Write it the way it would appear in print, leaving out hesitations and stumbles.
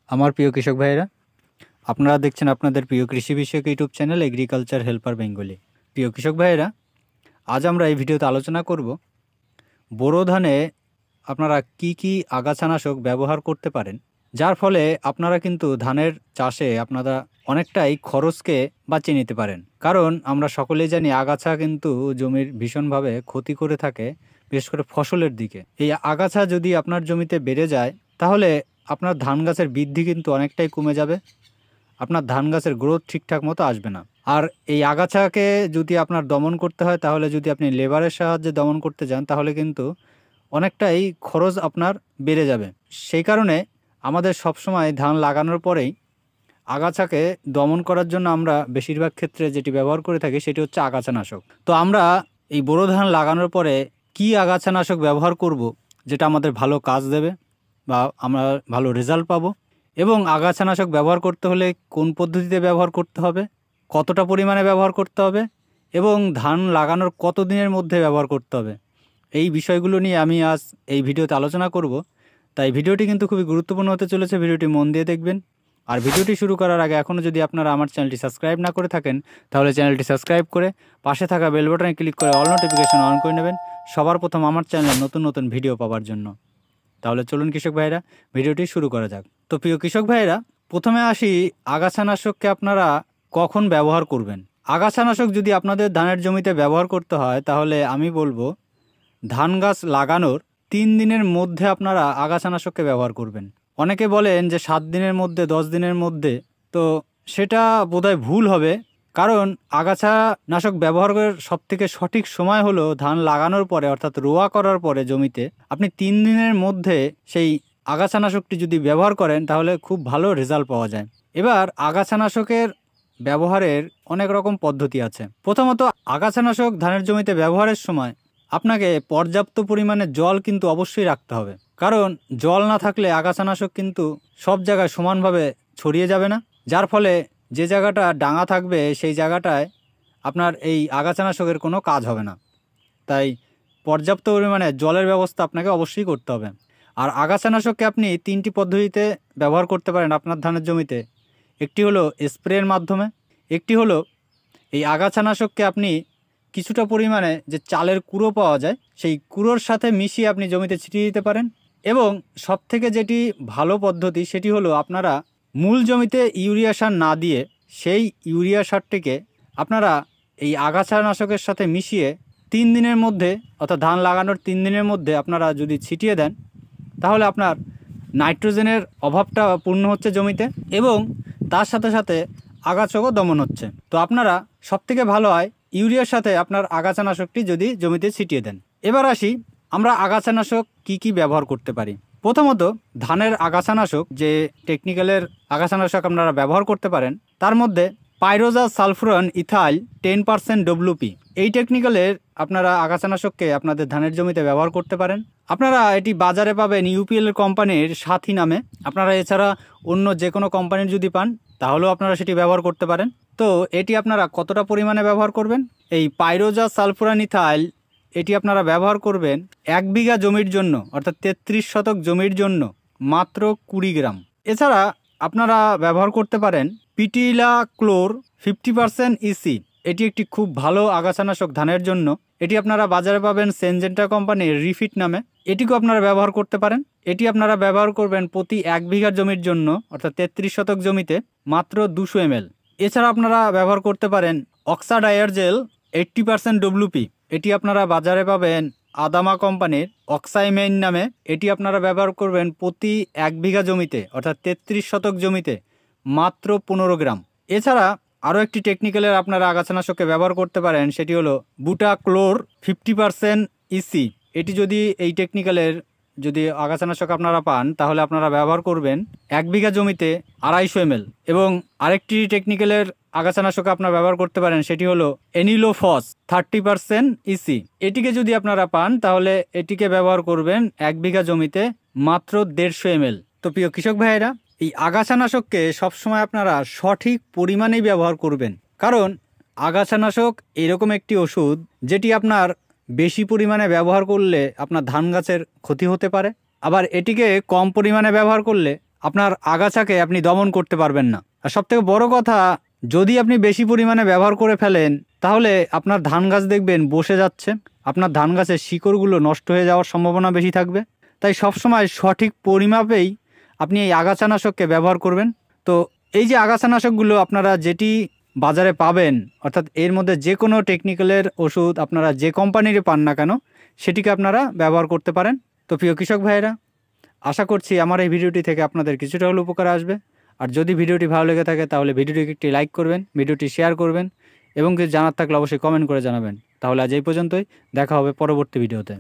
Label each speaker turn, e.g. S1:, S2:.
S1: আমার প্রিয় কৃষক ভাইয়েরা, আপনারা দেখছেন আপনাদের প্রিয় কৃষি বিষয়ক YouTube channel agriculture helper Bengali. প্রিয় কৃষক ভাইয়েরা, আজ আমরা এই ভিডিওতে আলোচনা করব বোরো ধানে আপনারা কি আগাছানাশক ব্যবহার করতে পারেন, যার ফলে আপনারা কিন্তু ধানের চাষে আপনারা অনেকটাই খরচকে বাঁচিয়ে নিতে পারেন। কারণ আমরা সকলেই জানি আগাছা কিন্তু জমির ভীষণভাবে ক্ষতি করে থাকে, বিশেষ করে ফসলের দিকে। এই আগাছা যদি আপনার জমিতে বেড়ে যায় তাহলে আপনার ধান গাছের বৃদ্ধি কিন্তু অনেকটাই কমে যাবে, আপনার ধান গাছের গ্রোথ ঠিকঠাক মতো আসবে না। আর এই আগাছাকে যদি আপনার দমন করতে হয়, তাহলে যদি আপনি লেবারের সাহায্যে দমন করতে যান তাহলে কিন্তু অনেকটাই খরচ আপনার বেড়ে যাবে। সেই কারণে আমাদের সবসময় ধান লাগানোর পরেই আগাছাকে দমন করার জন্য আমরা বেশিরভাগ ক্ষেত্রে যেটি ব্যবহার করে থাকি সেটি হচ্ছে আগাছানাশক। তো আমরা এই বোরো ধান লাগানোর পরে কি আগাছানাশক ব্যবহার করব যেটা আমাদের ভালো কাজ দেবে বা আমরা ভালো রেজাল্ট পাবো, এবং আগাছানাশক ব্যবহার করতে হলে কোন পদ্ধতিতে ব্যবহার করতে হবে, কতটা পরিমাণে ব্যবহার করতে হবে এবং ধান লাগানোর কত দিনের মধ্যে ব্যবহার করতে হবে, এই বিষয়গুলো নিয়ে আমি আজ এই ভিডিওতে আলোচনা করব। তাই ভিডিওটি কিন্তু খুবই গুরুত্বপূর্ণ হতে চলেছে, ভিডিওটি মন দিয়ে দেখবেন। আর ভিডিওটি শুরু করার আগে এখনও যদি আপনারা আমার চ্যানেলটি সাবস্ক্রাইব না করে থাকেন তাহলে চ্যানেলটি সাবস্ক্রাইব করে পাশে থাকা বেল বাটনে ক্লিক করে অল নোটিফিকেশন অন করে নেবেন সবার প্রথম আমার চ্যানেলে নতুন নতুন ভিডিও পাওয়ার জন্য। তাহলে চলুন কৃষক ভাইরা, ভিডিওটি শুরু করা যাক। তো প্রিয় কৃষক ভাইরা, প্রথমে আসি আগাছানাশককে আপনারা কখন ব্যবহার করবেন। আগাছানাশক যদি আপনাদের ধানের জমিতে ব্যবহার করতে হয় তাহলে আমি বলবো ধান গাছ লাগানোর 3 দিনের মধ্যে আপনারা আগাছানাশককে ব্যবহার করবেন। অনেকে বলেন যে 7 দিনের মধ্যে, 10 দিনের মধ্যে, তো সেটা বোধহয় ভুল হবে। কারণ আগাছানাশক ব্যবহারের সবথেকে সঠিক সময় হলো ধান লাগানোর পরে, অর্থাৎ রোয়া করার পরে জমিতে আপনি 3 দিনের মধ্যে সেই আগাছানাশকটি যদি ব্যবহার করেন তাহলে খুব ভালো রেজাল্ট পাওয়া যায়। এবার আগাছানাশকের ব্যবহারের অনেক রকম পদ্ধতি আছে। প্রথমত, আগাছানাশক ধানের জমিতে ব্যবহারের সময় আপনাকে পর্যাপ্ত পরিমাণে জল কিন্তু অবশ্যই রাখতে হবে। কারণ জল না থাকলে আগাছানাশক কিন্তু সব জায়গায় সমানভাবে ছড়িয়ে যাবে না, যার ফলে যে জায়গাটা ডাঙা থাকবে সেই জায়গাটায় আপনার এই আগাছানাশকের কোনো কাজ হবে না। তাই পর্যাপ্ত পরিমাণে জলের ব্যবস্থা আপনাকে অবশ্যই করতে হবে। আর আগাছানাশককে আপনি 3টি পদ্ধতিতে ব্যবহার করতে পারেন আপনার ধানের জমিতে। একটি হলো স্প্রের মাধ্যমে, একটি হলো এই আগাছানাশককে আপনি কিছুটা পরিমাণে যে চালের কুড়ো পাওয়া যায় সেই কুড়োর সাথে মিশিয়ে আপনি জমিতে ছিটিয়ে দিতে পারেন, এবং সবথেকে যেটি ভালো পদ্ধতি সেটি হলো আপনারা মূল জমিতে ইউরিয়া সার না দিয়ে সেই ইউরিয়া সারটিকে আপনারা এই আগাছানাশকের সাথে মিশিয়ে 3 দিনের মধ্যে, অর্থাৎ ধান লাগানোর 3 দিনের মধ্যে আপনারা যদি ছিটিয়ে দেন তাহলে আপনার নাইট্রোজেনের অভাবটা পূর্ণ হচ্ছে জমিতে, এবং তার সাথে সাথে আগাছাও দমন হচ্ছে। তো আপনারা সবথেকে ভালো হয় ইউরিয়ার সাথে আপনার আগাছানাশকটি যদি জমিতে ছিটিয়ে দেন। এবার আসি আমরা আগাছানাশক কি ব্যবহার করতে পারি। প্রথমত, ধানের আগাছানাশক যে টেকনিক্যালের আগাছানাশক আপনারা ব্যবহার করতে পারেন তার মধ্যে পাইরোজা সালফুরান ইথাইল 10% WP, এই টেকনিক্যালের আপনারা আগাছানাশককে আপনাদের ধানের জমিতে ব্যবহার করতে পারেন। আপনারা এটি বাজারে পাবেন ইউপিএল কোম্পানির সাথী নামে। আপনারা এছাড়া অন্য যে কোনো কোম্পানির যদি পান তাহলেও আপনারা সেটি ব্যবহার করতে পারেন। তো এটি আপনারা কতটা পরিমাণে ব্যবহার করবেন? এই পাইরোজা সালফুরান ইথাইল এটি আপনারা ব্যবহার করবেন 1 বিঘা জমির জন্য, অর্থাৎ 33 শতক জমির জন্য মাত্র 20 গ্রাম। এছাড়া আপনারা ব্যবহার করতে পারেন পিটিলা ক্লোর 50% EC, এটি একটি খুব ভালো আগাছানাশক ধানের জন্য। এটি আপনারা বাজারে পাবেন সেনজেন্টা কোম্পানির রিফিট নামে, এটিকেও আপনারা ব্যবহার করতে পারেন। এটি আপনারা ব্যবহার করবেন প্রতি 1 বিঘা জমির জন্য, অর্থাৎ 33 শতক জমিতে মাত্র 200 ml। এছাড়া আপনারা ব্যবহার করতে পারেন অক্সাডায়ারজেল 80% WP, এটি আপনারা বাজারে পাবেন আদামা কোম্পানির অক্সাইমেইন নামে, এটি আপনারা ব্যবহার করবেন প্রতি 1 বিঘা জমিতে, অর্থাৎ 33 শতক জমিতে মাত্র 15 গ্রাম। এছাড়া আরও একটি টেকনিক্যালের আপনারা আগাছানাশককে ব্যবহার করতে পারেন, সেটি হলো বুটা ক্লোর 50% EC, এটি যদি এই টেকনিক্যালের যদি আগাছানাশক আপনারা পান তাহলে আপনারা ব্যবহার করবেন 1 বিঘা জমিতে 250 ml। এবং আরেকটি টেকনিক্যালের আগাছানাশক আপনারা ব্যবহার করতে পারেন, সেটি হলো এনিলোফস 30% EC, এটিকে যদি আপনারা পান তাহলে এটিকে ব্যবহার করবেন 1 বিঘা জমিতে মাত্র 150 ml। তো প্রিয় কৃষক ভাইয়েরা, এই আগাছানাশককে সবসময় আপনারা সঠিক পরিমাণেই ব্যবহার করবেন। কারণ আগাছানাশক এরকম একটি ওষুধ যেটি আপনার বেশি পরিমাণে ব্যবহার করলে আপনার ধান গাছের ক্ষতি হতে পারে, আবার এটিকে কম পরিমাণে ব্যবহার করলে আপনার আগাছাকে আপনি দমন করতে পারবেন না। আর সবথেকে বড় কথা, যদি আপনি বেশি পরিমাণে ব্যবহার করে ফেলেন তাহলে আপনার ধান গাছ দেখবেন বসে যাচ্ছে, আপনার ধান গাছের শিকড়গুলো নষ্ট হয়ে যাওয়ার সম্ভাবনা বেশি থাকবে। তাই সবসময় সঠিক পরিমাপেই আপনি এই আগাছানাশককে ব্যবহার করবেন। তো এই যে আগাছানাশকগুলো আপনারা যেটি বাজারে পাবেন, অর্থাৎ এর মধ্যে যে কোনো টেকনিক্যালের ওষুধ আপনারা যে কোম্পানিরই পান না কেন সেটিকে আপনারা ব্যবহার করতে পারেন। তো প্রিয় কৃষক ভাইয়েরা, আশা করছি আমার এই ভিডিওটি থেকে আপনাদের কিছুটা হলেও উপকার আসবে। আর যদি ভিডিওটি ভালো লেগে থাকে তাহলে ভিডিওটিকে একটি লাইক করবেন, ভিডিওটি শেয়ার করবেন এবং কিছু জানার থাকলে অবশ্যই কমেন্ট করে জানাবেন। তাহলে আজ এই পর্যন্তই, দেখা হবে পরবর্তী ভিডিওতে।